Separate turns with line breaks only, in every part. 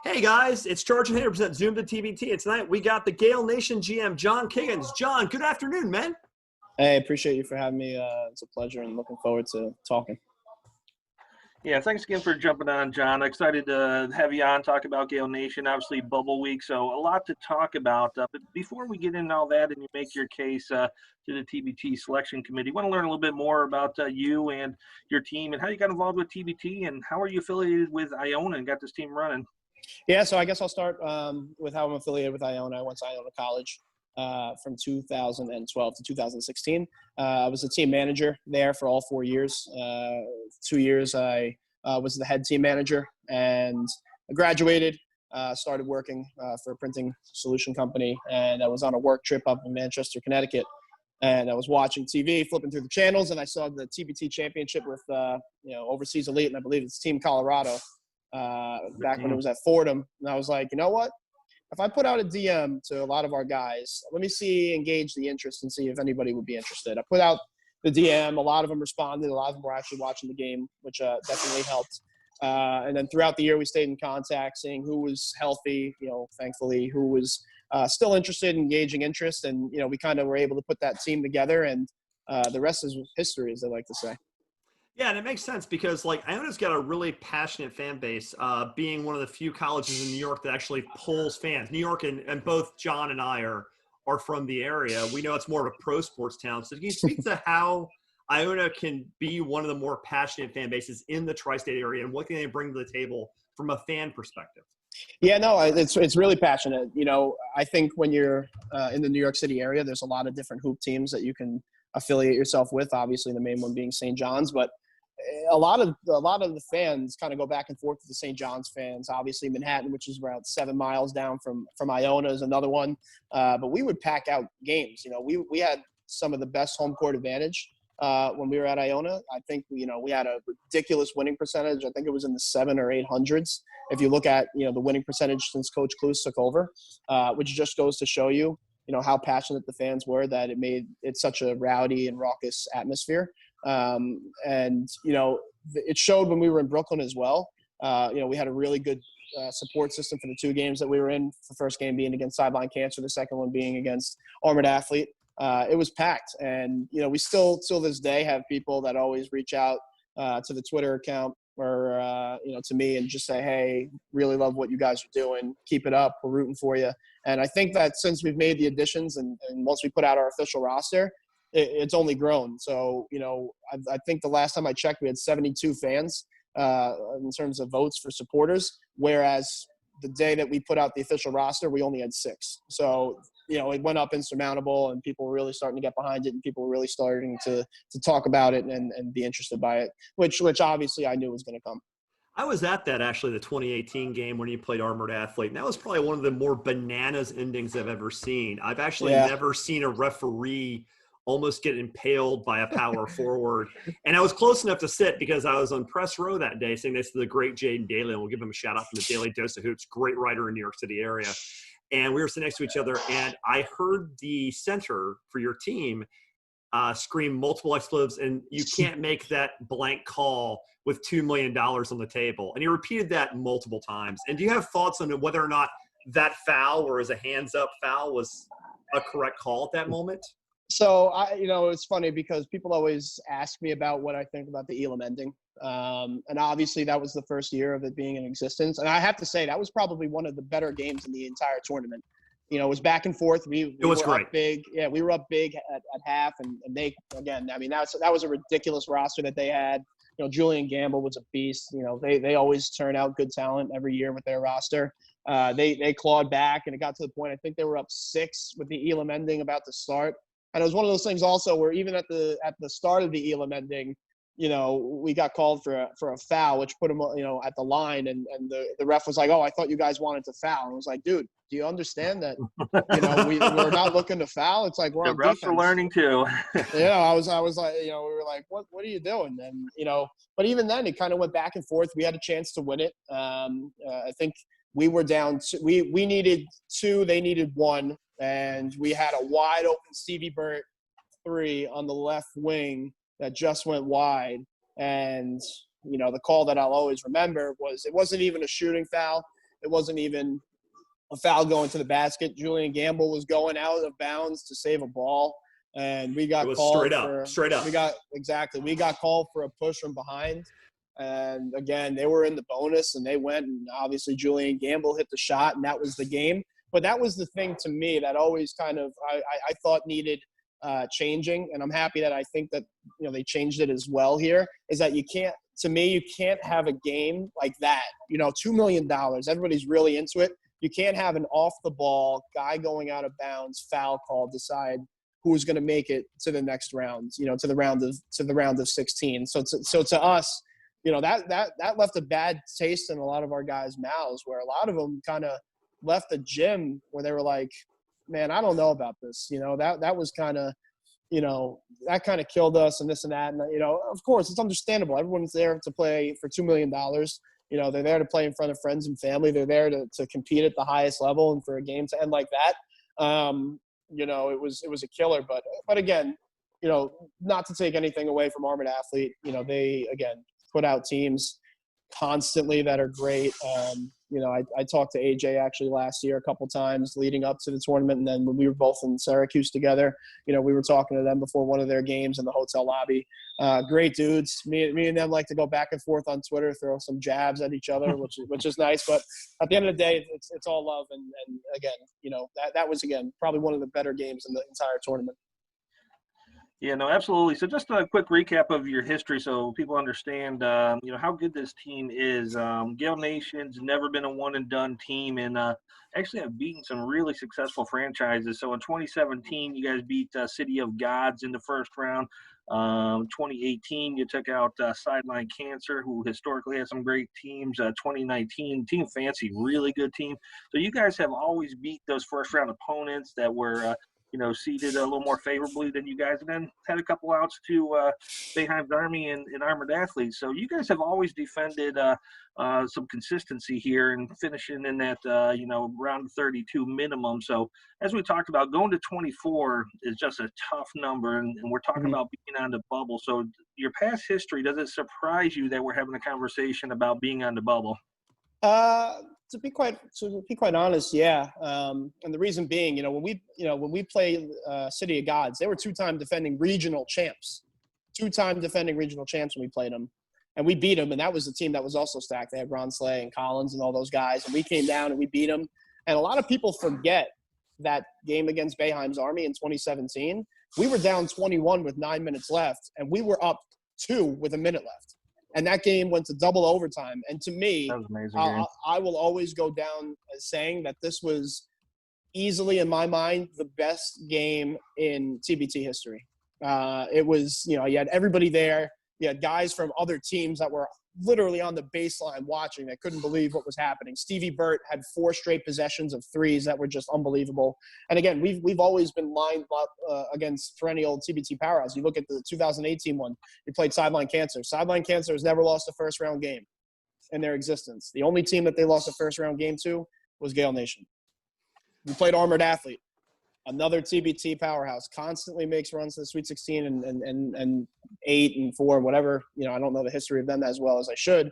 Hey guys, it's Charge and 100% Zoom to TBT. And tonight we got the GaelNation GM, John Kiggins. John, good afternoon, man.
Hey, appreciate you for having me. It's a pleasure and looking forward to talking.
Yeah, thanks again for jumping on, John. Excited to have you on, talk about GaelNation, obviously bubble week, so a lot to talk about. But before we get into all that and you make your case to the TBT selection committee, want to learn a little bit more about you and your team and how you got involved with TBT and how are you affiliated with Iona and got this team running?
Yeah, so I guess I'll start with how I'm affiliated with Iona. I went to Iona College from 2012 to 2016. I was a team manager there for all 4 years. 2 years I was the head team manager, and I graduated, started working for a printing solution company, and I was on a work trip up in Manchester, Connecticut. And I was watching TV, flipping through the channels, and I saw the TBT championship with, Overseas Elite, and I believe it's Team Colorado. Back when it was at Fordham, and I was like, you know what? If I put out a DM to a lot of our guys, let me engage the interest and see if anybody would be interested. I put out the DM. A lot of them responded. A lot of them were actually watching the game, which definitely helped. And then throughout the year, we stayed in contact, seeing who was healthy, thankfully, who was still interested, engaging interest. And, we kind of were able to put that team together, and the rest is history, as they like to say.
Yeah, and it makes sense because, Iona's got a really passionate fan base, being one of the few colleges in New York that actually pulls fans. New York and both John and I are from the area. We know it's more of a pro sports town. So can you speak to how Iona can be one of the more passionate fan bases in the tri-state area, and what can they bring to the table from a fan perspective?
Yeah, no, it's really passionate. I think when you're in the New York City area, there's a lot of different hoop teams that you can affiliate yourself with, obviously the main one being St. John's, but a lot of the fans kind of go back and forth with the St. John's fans. Obviously Manhattan, which is around 7 miles down from Iona, is another one. But we would pack out games. We had some of the best home court advantage when we were at Iona. I think, we had a ridiculous winning percentage. I think it was in the 700 or 800s. If you look at, the winning percentage since Coach Kluse took over, which just goes to show you, how passionate the fans were, that it made it such a rowdy and raucous atmosphere. And it showed when we were in Brooklyn as well. We had a really good support system for the 2 games that we were in. The first game being against Sideline Cancer, the second one being against Armored Athlete. It was packed, and we still till this day have people that always reach out to the Twitter account or to me and just say, hey, really love what you guys are doing, keep it up, we're rooting for you. And I think that since we've made the additions and once we put out our official roster, it's only grown. So, I think the last time I checked, we had 72 fans in terms of votes for supporters, whereas the day that we put out the official roster, we only had 6. So, it went up insurmountable, and people were really starting to get behind it, and people were really starting to talk about it and be interested by it, which obviously I knew was going to come.
I was at that, actually, the 2018 game when you played Armored Athlete, and that was probably one of the more bananas endings I've ever seen. I've actually never seen a referee almost get impaled by a power forward. And I was close enough to sit because I was on press row that day sitting next to the great Jaden Daly, and we'll give him a shout out from the Daily Dose of Hoops, great writer in New York City area. And we were sitting next to each other, and I heard the center for your team scream multiple expletives, and you can't make that blank call with $2 million on the table. And he repeated that multiple times. And do you have thoughts on whether or not that foul, or as a hands-up foul, was a correct call at that moment?
So, it's funny because people always ask me about what I think about the Elam ending. And obviously that was the first year of it being in existence. And I have to say that was probably one of the better games in the entire tournament. It was back and forth. It was great. Up big. Yeah, we were up big at half. And they, again, that was a ridiculous roster that they had. Julian Gamble was a beast. They always turn out good talent every year with their roster. They clawed back, and it got to the point, I think they were up 6 with the Elam ending about to start. And it was one of those things also where even at the start of the Elam ending, we got called for a foul, which put him, at the line. And the ref was like, oh, I thought you guys wanted to foul. And I was like, dude, do you understand that, we're not looking to foul? It's like, we're on defense. The refs
are learning too.
I was like, we were like, what are you doing? And, but even then it kind of went back and forth. We had a chance to win it. I think we were down. We needed 2, they needed 1. And we had a wide open Stevie Burt 3 on the left wing that just went wide. And, the call that I'll always remember was, it wasn't even a shooting foul. It wasn't even a foul going to the basket. Julian Gamble was going out of bounds to save a ball, and we got called
straight up.
We got called for a push from behind. And again, they were in the bonus and they went, and obviously Julian Gamble hit the shot, and that was the game. But that was the thing to me that always kind of I thought needed changing, and I'm happy that I think that they changed it as well here. Is that you can't have a game like that. $2 million. Everybody's really into it. You can't have an off the ball guy going out of bounds foul call decide who's going to make it to the next round. To the round of 16. So to us, that left a bad taste in a lot of our guys' mouths, where a lot of them kind of left the gym where they were like, man, I don't know about this. That was kind of, that kind of killed us and this and that. And, of course, it's understandable. Everyone's there to play for $2 million. They're there to play in front of friends and family. They're there to compete at the highest level, and for a game to end like that, it was a killer. But again, not to take anything away from Armored Athlete, they, again, put out teams constantly that are great. I talked to AJ actually last year a couple times leading up to the tournament, and then when we were both in Syracuse together, we were talking to them before one of their games in the hotel lobby. Great dudes. Me and them like to go back and forth on Twitter, throw some jabs at each other, which is nice. But at the end of the day, it's all love. And again, that was, again, probably one of the better games in the entire tournament.
Yeah, no, absolutely. So just a quick recap of your history so people understand, how good this team is. GaelNation's never been a one-and-done team, and actually have beaten some really successful franchises. So in 2017, you guys beat City of Gods in the first round. 2018, you took out Sideline Cancer, who historically has some great teams. 2019, Team Fancy, really good team. So you guys have always beat those first-round opponents that were seated a little more favorably than you guys, and then had a couple outs to Boeheim's Army and Armored Athletes. So you guys have always defended some consistency here and finishing in that, round 32 minimum. So as we talked about, going to 24 is just a tough number, and we're talking about being on the bubble. So your past history, does it surprise you that we're having a conversation about being on the bubble?
To be quite honest, yeah. And the reason being, when we play City of Gods, they were two-time defending regional champs when we played them, and we beat them. And that was a team that was also stacked. They had Ron Slay and Collins and all those guys, and we came down and we beat them. And a lot of people forget that game against Boeheim's Army in 2017. We were down 21 with 9 minutes left, and we were up 2 with a minute left. And that game went to double overtime. And to me, I will always go down as saying that this was easily, in my mind, the best game in TBT history. It was, you had everybody there. You had guys from other teams that were literally on the baseline watching. They couldn't believe what was happening. Stevie Burt had 4 straight possessions of threes that were just unbelievable. And again, we've always been lined up against perennial TBT powerhouse. You look at the 2018 one, you played Sideline Cancer. Sideline Cancer has never lost a first-round game in their existence. The only team that they lost a first-round game to was GaelNation. We played Armored Athlete. Another TBT powerhouse, constantly makes runs to the Sweet 16 and 8 and 4, whatever. I don't know the history of them as well as I should.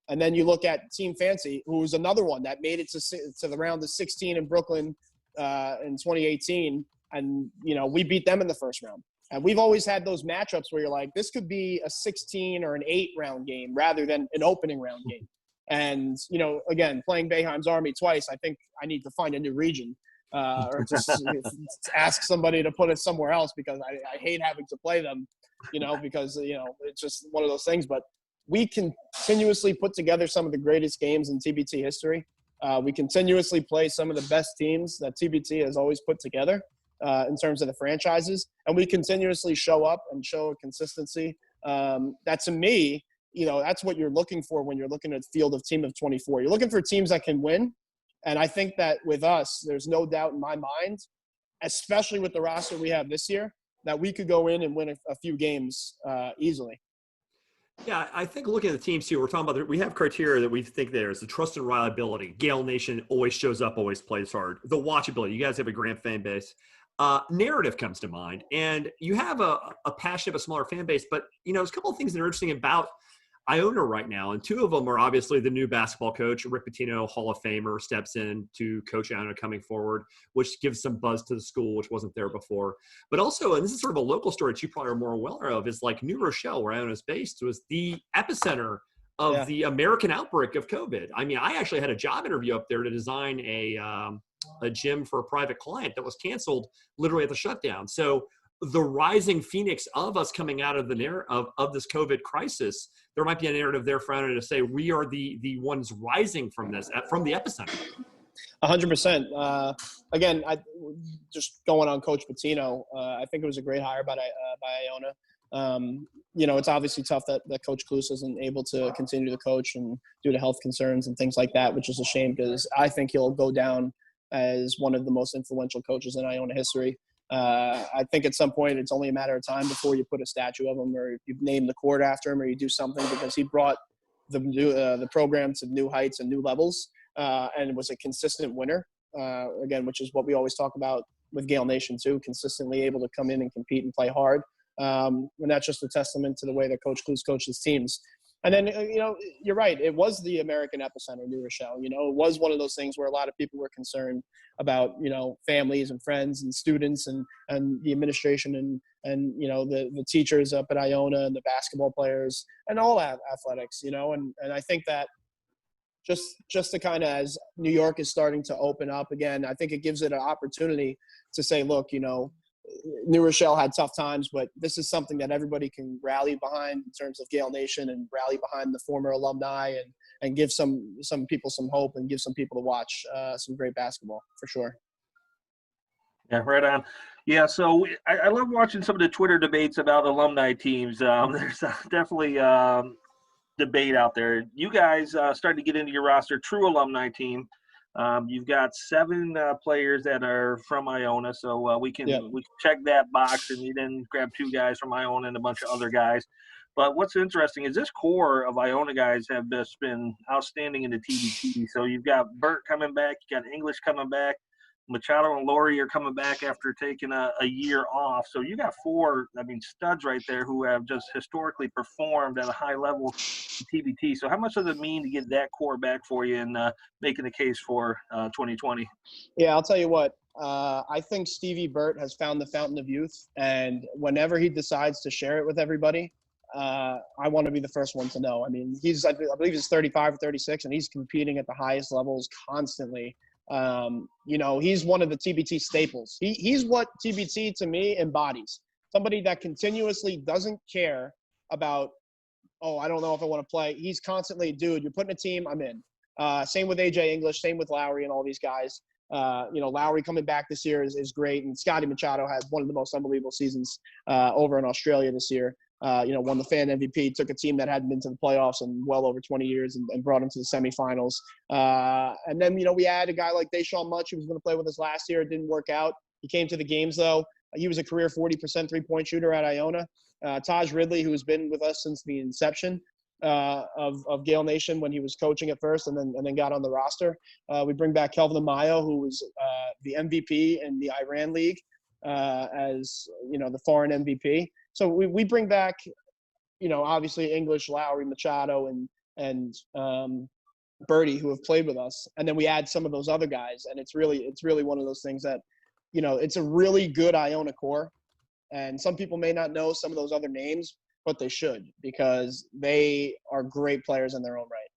And then you look at Team Fancy, who was another one that made it to the round of 16 in Brooklyn in 2018. And, we beat them in the first round. And we've always had those matchups where you're like, this could be a 16 or an 8-round game rather than an opening round game. And, again, playing Boeheim's Army twice, I think I need to find a new region. Or just ask somebody to put it somewhere else, because I hate having to play them, because, it's just one of those things. But we continuously put together some of the greatest games in TBT history. We continuously play some of the best teams that TBT has always put together in terms of the franchises. And we continuously show up and show consistency. That, to me, that's what you're looking for when you're looking at the field of team of 24. You're looking for teams that can win. And I think that with us, there's no doubt in my mind, especially with the roster we have this year, that we could go in and win a few games easily.
Yeah, I think looking at the teams here, we're talking about, we have criteria that we think there is the trust and reliability. GaelNation always shows up, always plays hard. The watchability. You guys have a grand fan base. Narrative comes to mind. And you have a passionate but smaller fan base. But, there's a couple of things that are interesting about Iona right now, and two of them are obviously the new basketball coach, Rick Pitino, Hall of Famer, steps in to coach Iona coming forward, which gives some buzz to the school, which wasn't there before. But also, and this is sort of a local story that you probably are more aware of, is like New Rochelle, where Iona is based, was the epicenter of the American outbreak of COVID. I mean, I actually had a job interview up there to design a gym for a private client that was canceled literally at the shutdown. So the rising phoenix of us coming out of the narrative of this COVID crisis, there might be a narrative there for Iona to say we are the ones rising from this, from the epicenter.
100%. Again, just going on Coach Pitino, I think it was a great hire by Iona. It's obviously tough that Coach Klus isn't able to continue to coach and due to health concerns and things like that, which is a shame because I think he'll go down as one of the most influential coaches in Iona history. I think at some point it's only a matter of time before you put a statue of him or you name the court after him or you do something because he brought the program to new heights and new levels and was a consistent winner, again, which is what we always talk about with GaelNation too, consistently able to come in and compete and play hard. And that's just a testament to the way that Coach Klus coaches teams. And then, you're right. It was the American epicenter, New Rochelle. It was one of those things where a lot of people were concerned about, families and friends and students and the administration and the teachers up at Iona and the basketball players and all athletics, and I think that just to kind of, as New York is starting to open up again, I think it gives it an opportunity to say, look, New Rochelle had tough times, but this is something that everybody can rally behind in terms of GaelNation and rally behind the former alumni and give some people some hope and give some people to watch some great basketball for sure.
Yeah, right on. Yeah, so I love watching some of the Twitter debates about alumni teams. There's definitely debate out there. You guys starting to get into your roster, true alumni team. You've got 7 players that are from Iona, so we can check that box, and you then grab 2 guys from Iona and a bunch of other guys. But what's interesting is this core of Iona guys have just been outstanding in the TBT. So you've got Burt coming back, you got English coming back, Machado and Laurie are coming back after taking a year off. So you got 4, studs right there who have just historically performed at a high level in TBT. So how much does it mean to get that core back for you and making the case for 2020?
Yeah, I'll tell you what. I think Stevie Burt has found the fountain of youth, and whenever he decides to share it with everybody, I want to be the first one to know. I believe he's 35 or 36, and he's competing at the highest levels constantly. He's one of the TBT staples. He's what TBT to me embodies. Somebody that continuously doesn't care about, I don't know if I want to play. He's constantly, dude, you're putting a team, I'm in. Same with AJ English, same with Lowry and all these guys. Lowry coming back this year is great. And Scotty Machado had one of the most unbelievable seasons over in Australia this year. Won the fan MVP, took a team that hadn't been to the playoffs in well over 20 years and brought them to the semifinals. And then, we had a guy like Deshaun Much who was going to play with us last year. It didn't work out. He came to the games, though. He was a career 40% three-point shooter at Iona. Taj Ridley, who has been with us since the inception of GaelNation when he was coaching at first and then got on the roster. We bring back Kelvin Amayo, who was the MVP in the Iran League as, the foreign MVP. So we bring back, obviously English, Lowry, Machado, and Birdie, who have played with us, and then we add some of those other guys, and it's really one of those things that, it's a really good Iona core, and some people may not know some of those other names, but they should because they are great players in their own right.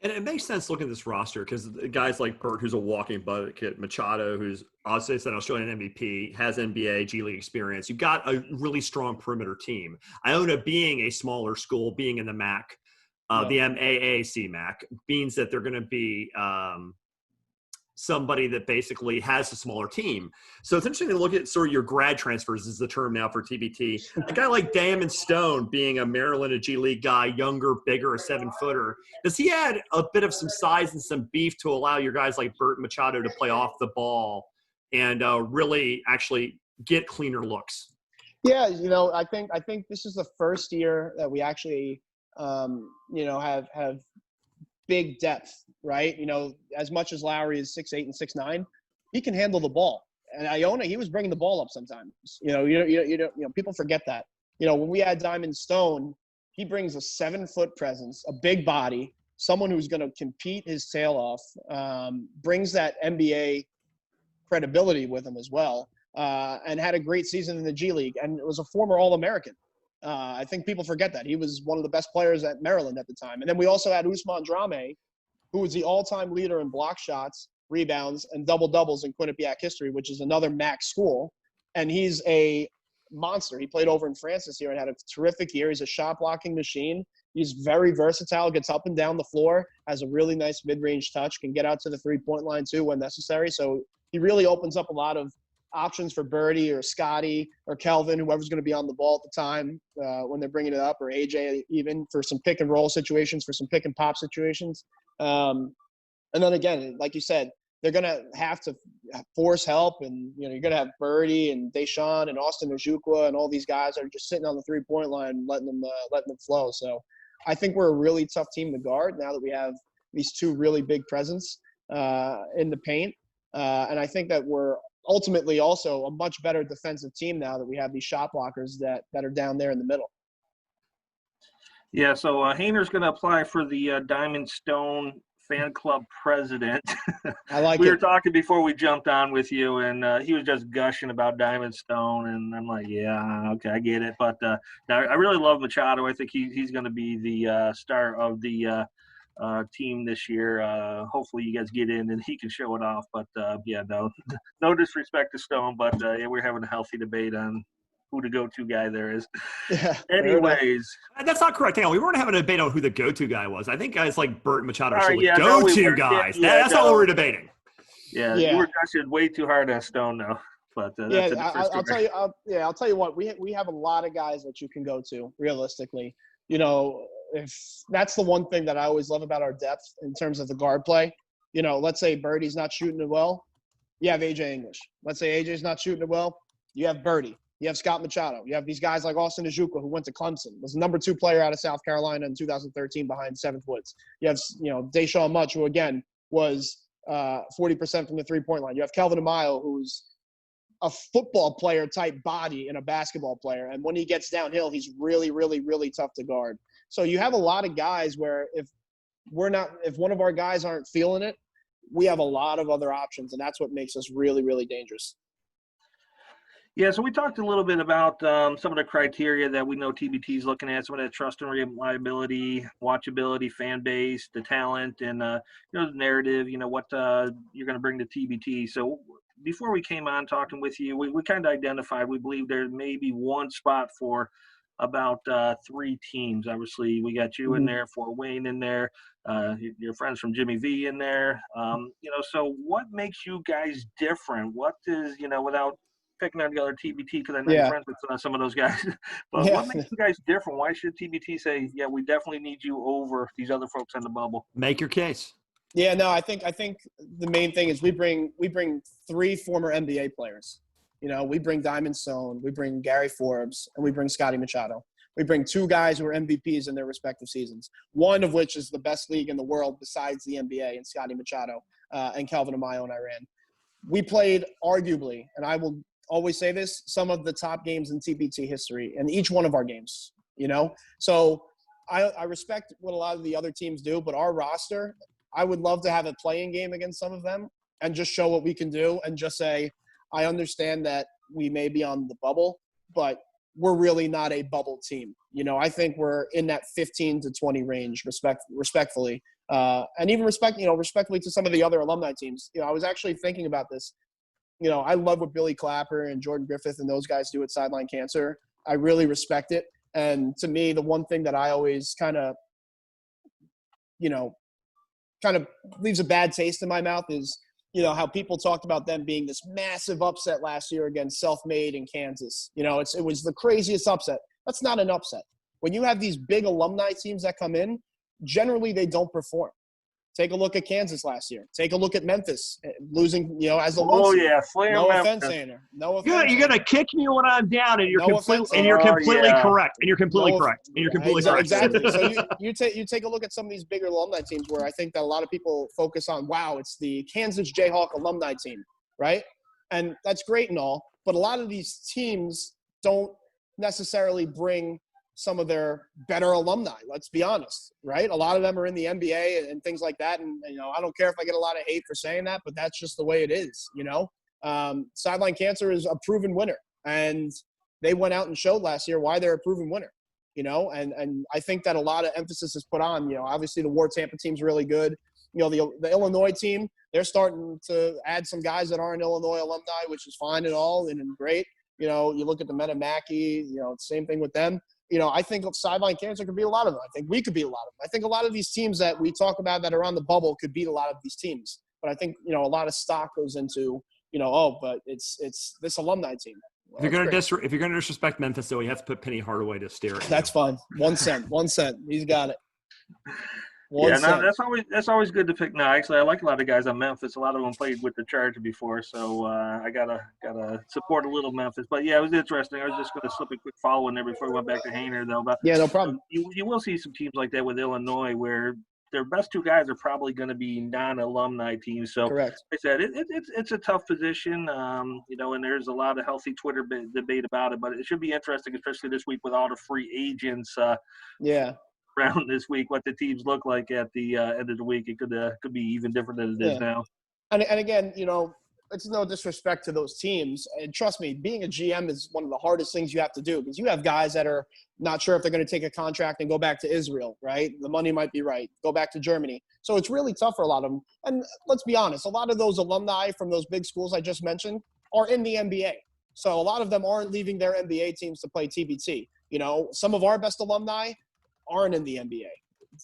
And it makes sense looking at this roster because guys like Burt, who's a walking bucket, Machado, who's obviously an Australian MVP, has NBA, G League experience. You've got a really strong perimeter team. Iona being a smaller school, being in the MAC, the MAAC MAC, means that they're going to be somebody that basically has a smaller team. So it's interesting to look at sort of your grad transfers is the term now for TBT. A guy like Damon Stone being a Maryland, a G League guy, younger, bigger, a 7-footer. Does he add a bit of some size and some beef to allow your guys like Burt and Machado to play off the ball and really actually get cleaner looks?
Yeah, I think this is the first year that we actually, have big depth, right? As much as Lowry is 6'8" and 6'9", he can handle the ball. And Iona, he was bringing the ball up sometimes. People forget that. When we had Diamond Stone, He brings a 7-foot presence, a big body, someone who's going to compete his tail off, brings that NBA credibility with him as well, and had a great season in the G League and was a former All-American. I think people forget that. He was one of the best players at Maryland at the time. And then we also had Usman Drame, who was the all-time leader in block shots, rebounds, and double-doubles in Quinnipiac history, which is another MAC school. And he's a monster. He played over in France this year and had a terrific year. He's a shot-blocking machine. He's very versatile, gets up and down the floor, has a really nice mid-range touch, can get out to the three-point line too when necessary. So he really opens up a lot of options for Birdie or Scotty or Kelvin, whoever's going to be on the ball at the time when they're bringing it up, or AJ even, for some pick-and-roll situations, for some pick-and-pop situations. And then again, like you said, they're going to have to force help, and you're going to have Birdie and Deshaun and Austin Ojukwu and all these guys that are just sitting on the three-point line, letting them flow. So I think we're a really tough team to guard now that we have these two really big presence in the paint. And I think that we're ultimately also a much better defensive team now that we have these shot blockers that are down there in the middle.
Yeah, so Hayner's going to apply for the Diamond Stone fan club president.
I like
we
it.
were talking before we jumped on with you, and he was just gushing about Diamond Stone, and I'm like, yeah, okay, I get it. But I really love Machado. I think he's going to be the star of the team this year. Hopefully you guys get in and he can show it off. But yeah, no disrespect to Stone, but yeah, we're having a healthy debate on who the go-to guy there is.
Yeah,
anyways,
that's not correct. Hang on, we weren't having a debate on who the go-to guy was. I think guys like Burt and Machado are still the go-to guys. That's not what we're debating.
Yeah, you were gushing way too hard on Stone now. But that's
I'll tell you. I'll tell you what. We have a lot of guys that you can go to realistically. You know, if that's the one thing that I always love about our depth in terms of the guard play. You know, let's say Birdie's not shooting it well, you have AJ English. Let's say AJ's not shooting it well, you have Birdie. You have Scott Machado. You have these guys like Austin Ojukwu, who went to Clemson, was the number 2 player out of South Carolina in 2013 behind Seventh Woods. You have, Deshaun Much, who again was 40% from the three-point line. You have Kelvin Amayo, who's a football player type body and a basketball player. And when he gets downhill, he's really, really, really tough to guard. So you have a lot of guys where if one of our guys aren't feeling it, we have a lot of other options. And that's what makes us really, really dangerous.
Yeah, so we talked a little bit about some of the criteria that we know TBT is looking at, some of that trust and reliability, watchability, fan base, the talent, and the narrative, what you're going to bring to TBT. So before we came on talking with you, we kind of identified, we believe there may be one spot for about 3 teams. Obviously, we got you in there, Fort Wayne in there, your friends from Jimmy V in there. So what makes you guys different? What is, without picking on the other TBT, because I know you're friends with some of those guys, but what makes you guys different? Why should TBT say, yeah, we definitely need you over these other folks on the bubble?
Make your case.
Yeah, no, I think the main thing is we bring 3 former NBA players. We bring Diamond Stone, we bring Gary Forbes, and we bring Scotty Machado. We bring 2 guys who are MVPs in their respective seasons, one of which is the best league in the world besides the NBA, and Scotty Machado and Kelvin Amayo in Iran. We played arguably, and I will always say this, some of the top games in TBT history in each one of our games, So I respect what a lot of the other teams do, but our roster, I would love to have a playing game against some of them and just show what we can do and just say, I understand that we may be on the bubble, but we're really not a bubble team. I think we're in that 15 to 20 range respectfully. And even respectfully to some of the other alumni teams. I was actually thinking about this. I love what Billy Clapper and Jordan Griffith and those guys do at Sideline Cancer. I really respect it. And to me, the one thing that I always kind of leaves a bad taste in my mouth is, how people talked about them being this massive upset last year against Self-Made in Kansas. It was the craziest upset. That's not an upset. When you have these big alumni teams that come in, generally they don't perform. Take a look at Kansas last year. Take a look at Memphis losing, as the one seed. No offense, Sainer. No offense.
You're gonna kick me when I'm down, and you're completely correct. And you're completely correct. And you're completely correct.
Exactly. So you take a look at some of these bigger alumni teams where I think that a lot of people focus on. Wow, it's the Kansas Jayhawk alumni team, right? And that's great and all, but a lot of these teams don't necessarily bring some of their better alumni. Let's be honest, right? A lot of them are in the NBA and things like that. And, I don't care if I get a lot of hate for saying that, but that's just the way it is, Sideline Cancer is a proven winner. And they went out and showed last year why they're a proven winner, and I think that a lot of emphasis is put on, obviously the War Tampa team's really good. The Illinois team, they're starting to add some guys that aren't Illinois alumni, which is fine and all and great. You look at the Men of Mackey, same thing with them. I think Sideline Cancer could beat a lot of them. I think we could beat a lot of them. I think a lot of these teams that we talk about that are on the bubble could beat a lot of these teams. But I think, a lot of stock goes into, but it's this alumni team.
Well, if you're gonna disrespect Memphis, though, you have to put Penny Hardaway to stare at you.
That's fine. 1 cent. 1 cent. He's got it.
That's always good to pick. No, actually, I like a lot of guys on Memphis. A lot of them played with the Charger before, so I gotta support a little Memphis. But yeah, it was interesting. I was just gonna slip a quick follow in there before we went back to Hainer, though. But
yeah, no problem.
You will see some teams like that with Illinois where their best two guys are probably going to be non-alumni teams. So,
correct.
Like I said, it's a tough position, and there's a lot of healthy Twitter debate about it. But it should be interesting, especially this week with all the free agents. Around this week, what the teams look like at the end of the week. It could be even different than it is now.
And again, it's no disrespect to those teams. And trust me, being a GM is one of the hardest things you have to do because you have guys that are not sure if they're going to take a contract and go back to Israel, right? The money might be right. Go back to Germany. So it's really tough for a lot of them. And let's be honest, a lot of those alumni from those big schools I just mentioned are in the NBA. So a lot of them aren't leaving their NBA teams to play TBT. Some of our best alumni aren't in the NBA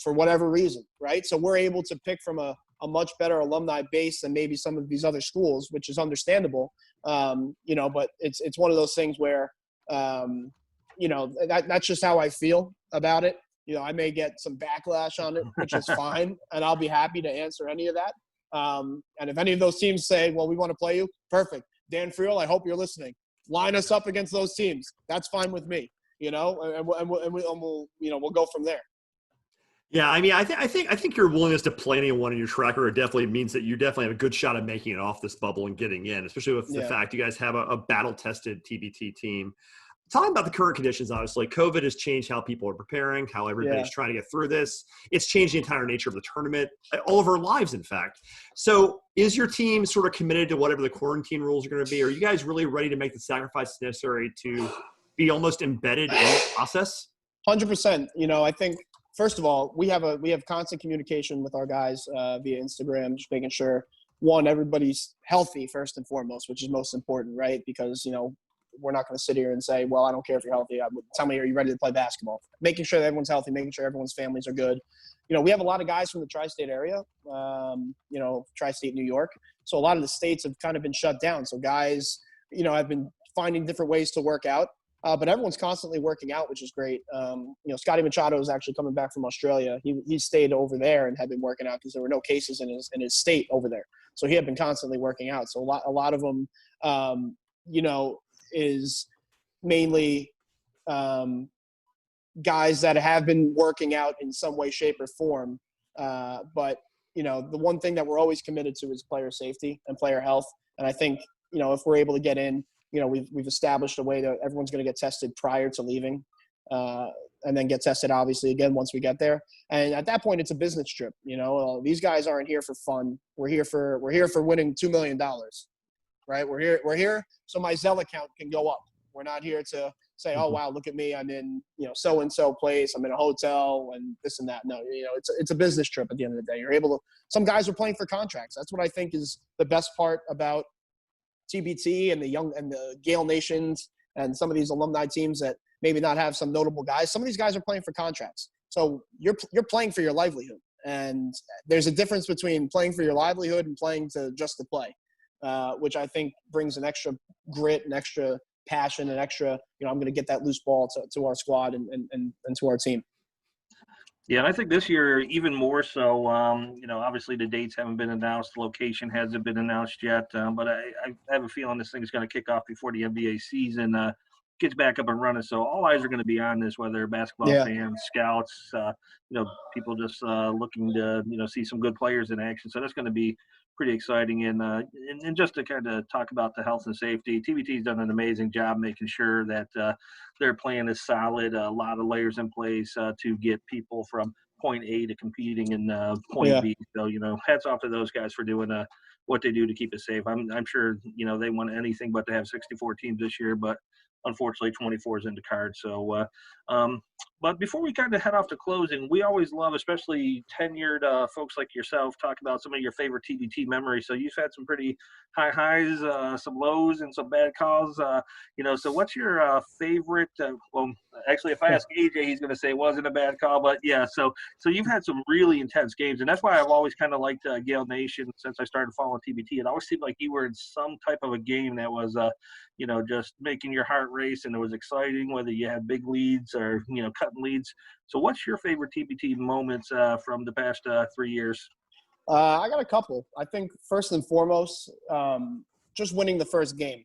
for whatever reason, right? So we're able to pick from a much better alumni base than maybe some of these other schools, which is understandable. But it's one of those things where, that's just how I feel about it. I may get some backlash on it, which is fine, and I'll be happy to answer any of that. And if any of those teams say, well, we want to play you, perfect. Dan Friel, I hope you're listening. Line us up against those teams. That's fine with me, and we'll go from there.
Yeah, I mean, I think your willingness to play anyone in your track record definitely means that you definitely have a good shot at making it off this bubble and getting in, especially with the fact you guys have a battle-tested TBT team. Talking about the current conditions, obviously, COVID has changed how people are preparing, how everybody's trying to get through this. It's changed the entire nature of the tournament, all of our lives, in fact. So is your team sort of committed to whatever the quarantine rules are going to be? Are you guys really ready to make the sacrifices necessary to be almost embedded in the process?
100%. I think, first of all, we have constant communication with our guys via Instagram, just making sure, one, everybody's healthy first and foremost, which is most important, right? Because, we're not going to sit here and say, well, I don't care if you're healthy. Tell me, are you ready to play basketball? Making sure that everyone's healthy, making sure everyone's families are good. We have a lot of guys from the tri-state area, tri-state New York. So a lot of the states have kind of been shut down. So guys, have been finding different ways to work out. But everyone's constantly working out, which is great. Scotty Machado is actually coming back from Australia. He stayed over there and had been working out because there were no cases in his state over there. So he had been constantly working out. So a lot of them, is mainly guys that have been working out in some way, shape, or form. But the one thing that we're always committed to is player safety and player health. And I think, if we're able to get in, we've established a way that everyone's going to get tested prior to leaving, and then get tested obviously again once we get there. And at that point, it's a business trip. These guys aren't here for fun. We're here for winning $2 million, right? We're here so my Zelle account can go up. We're not here to say, oh wow, look at me, I'm in so and so place, I'm in a hotel and this and that. No, it's a business trip at the end of the day. You're able to. Some guys are playing for contracts. That's what I think is the best part about TBT and the Gael Nations and some of these alumni teams that maybe not have some notable guys. Some of these guys are playing for contracts. So you're playing for your livelihood. And there's a difference between playing for your livelihood and playing just to play, which I think brings an extra grit, an extra passion, an extra, I'm going to get that loose ball to our squad and to our team.
Yeah, and I think this year even more so, obviously the dates haven't been announced, the location hasn't been announced yet, but I have a feeling this thing's going to kick off before the NBA season gets back up and running. So all eyes are going to be on this, whether basketball fans, scouts, people just looking to, see some good players in action. So that's going to be pretty exciting. And just to kind of talk about the health and safety, TBT's done an amazing job making sure that their plan is solid, a lot of layers in place to get people from point A to competing in point B. So, hats off to those guys for doing what they do to keep it safe. I'm sure, they want anything but to have 64 teams this year, but unfortunately 24 is in the card. So, but before we kind of head off to closing, we always love, especially tenured folks like yourself, talk about some of your favorite TBT memories. So you've had some pretty high highs, some lows, and some bad calls. So what's your favorite? Well, actually, if I ask AJ, he's going to say it wasn't a bad call. But yeah, so you've had some really intense games, and that's why I've always kind of liked GaelNation since I started following TBT. It always seemed like you were in some type of a game that was, just making your heart race, and it was exciting, whether you had big leads or cutting leads. So what's your favorite TBT moments from the past 3 years?
I got a couple. I think first and foremost, just winning the first game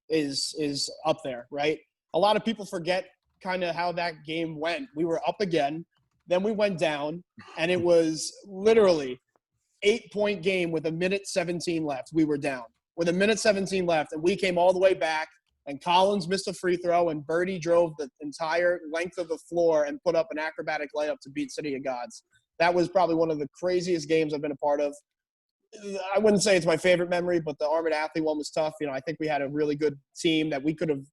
is up there, right? A lot of people forget kind of how that game went. We were up again, then we went down, and it was literally 8-point game with 1:17 left. We were down with 1:17 left, and we came all the way back, and Collins missed a free throw, and Birdie drove the entire length of the floor and put up an acrobatic layup to beat City of Gods. That was probably one of the craziest games I've been a part of. I wouldn't say it's my favorite memory, but the Armored Athlete one was tough. I think we had a really good team that we could have,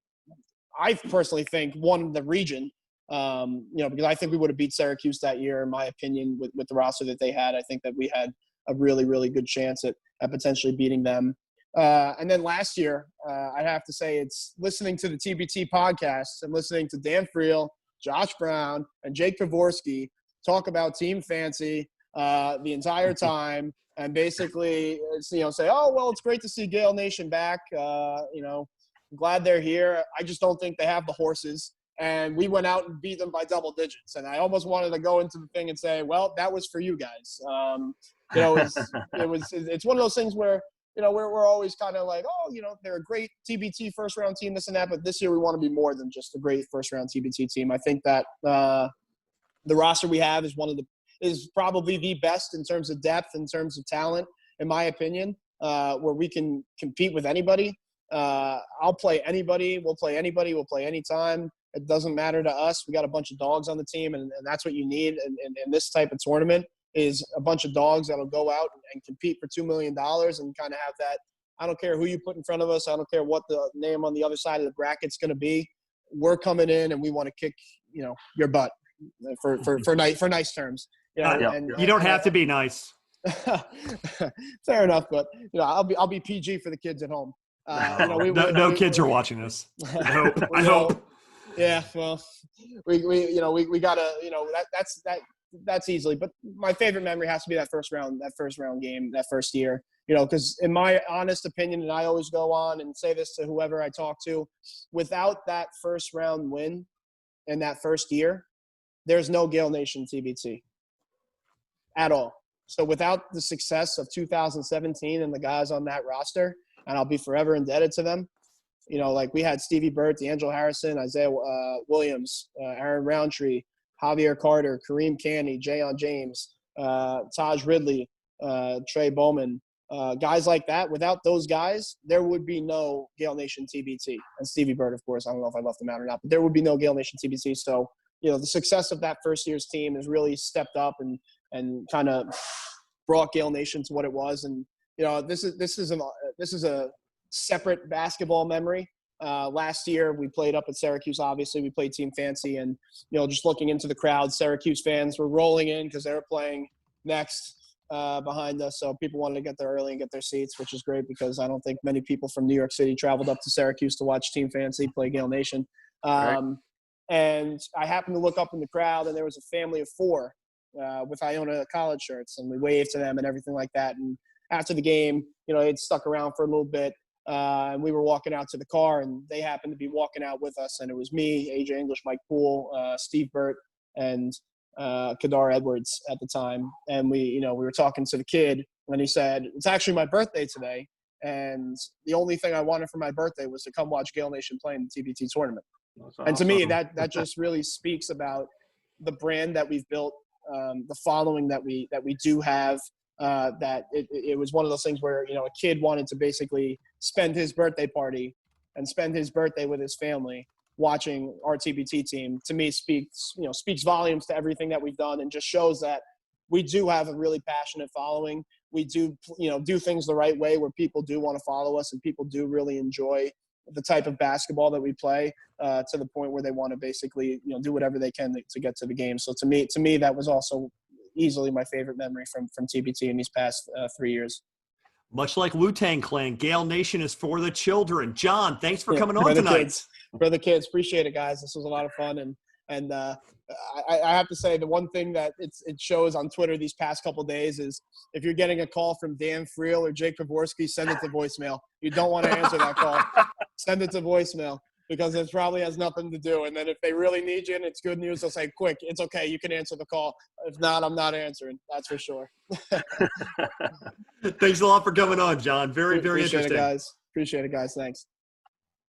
I personally think, won the region. Because I think we would have beat Syracuse that year, in my opinion, with the roster that they had. I think that we had a really, really good chance at potentially beating them. And then last year, I have to say it's listening to the TBT podcast and listening to Dan Friel, Josh Brown, and Jake Pavorsky talk about Team Fancy the entire time, and basically, say, oh, well, it's great to see GaelNation back. I'm glad they're here. I just don't think they have the horses. And we went out and beat them by double digits. And I almost wanted to go into the thing and say, well, that was for you guys. It's one of those things where, we're always kind of like, oh, they're a great TBT first round team, this and that. But this year we want to be more than just a great first round TBT team. I think that the roster we have is probably the best in terms of depth, in terms of talent, in my opinion, where we can compete with anybody. I'll play anybody. We'll play anybody. We'll play anytime. It doesn't matter to us. We got a bunch of dogs on the team, and that's what you need in this type of tournament, is a bunch of dogs that'll go out and compete for $2 million and kind of have that. I don't care who you put in front of us. I don't care what the name on the other side of the bracket's going to be. We're coming in and we want to kick, your butt for nice terms.
And you don't have to be nice.
Fair enough, but I'll be PG for the kids at home.
No kids are watching this. I hope.
Yeah, well, we gotta, that's easily. But my favorite memory has to be that first round game, that first year. Because in my honest opinion, and I always go on and say this to whoever I talk to, without that first round win in that first year, there's no GaelNation TBT at all. So without the success of 2017 and the guys on that roster, and I'll be forever indebted to them. Like we had Stevie Burt, D'Angelo Harrison, Isaiah Williams, Aaron Roundtree, Javier Carter, Kareem Canny, Jayon James, Taj Ridley, Trey Bowman, guys like that. Without those guys, there would be no GaelNation TBT. And Stevie Burt, of course, I don't know if I left him out or not, but there would be no GaelNation TBT. So, the success of that first year's team has really stepped up and kind of brought GaelNation to what it was. And, this is a separate basketball memory. Last year we played up at Syracuse. Obviously we played Team Fancy, and just looking into the crowd, Syracuse fans were rolling in because they were playing next behind us. So people wanted to get there early and get their seats, which is great because I don't think many people from New York City traveled up to Syracuse to watch Team Fancy play GaelNation.
Right.
And I happened to look up in the crowd, and there was a family of 4 with Iona college shirts, and we waved to them and everything like that. And after the game, it stuck around for a little bit. And we were walking out to the car, and they happened to be walking out with us. And it was me, AJ English, Mike Poole, Steve Burt, and Kadar Edwards at the time. And we were talking to the kid, and he said, it's actually my birthday today. And the only thing I wanted for my birthday was to come watch GaelNation play in the TBT tournament. That's awesome. And to me, that just really speaks about the brand that we've built, the following that we do have. that it was one of those things where, a kid wanted to basically spend his birthday party and spend his birthday with his family watching our TBT team. To me, speaks volumes to everything that we've done, and just shows that we do have a really passionate following. We do, do things the right way, where people do want to follow us and people do really enjoy the type of basketball that we play, to the point where they want to basically, do whatever they can to get to the game. So to me, that was also easily my favorite memory from TBT in these past 3 years.
Much like Wu-Tang Clan, Gael Nation is for the children. John, thanks for coming on tonight.
For the kids. Appreciate it, guys. This was a lot of fun. And I have to say, the one thing that it shows on Twitter these past couple of days is, if you're getting a call from Dan Friel or Jake Pavorsky, send it to voicemail. You don't want to answer that call. Send it to voicemail, because it probably has nothing to do. And then if they really need you and it's good news, they'll say, quick, it's okay, you can answer the call. If not, I'm not answering. That's for sure.
Thanks a lot for coming on, John. Very, very
Appreciate
interesting.
Appreciate it, guys. Thanks.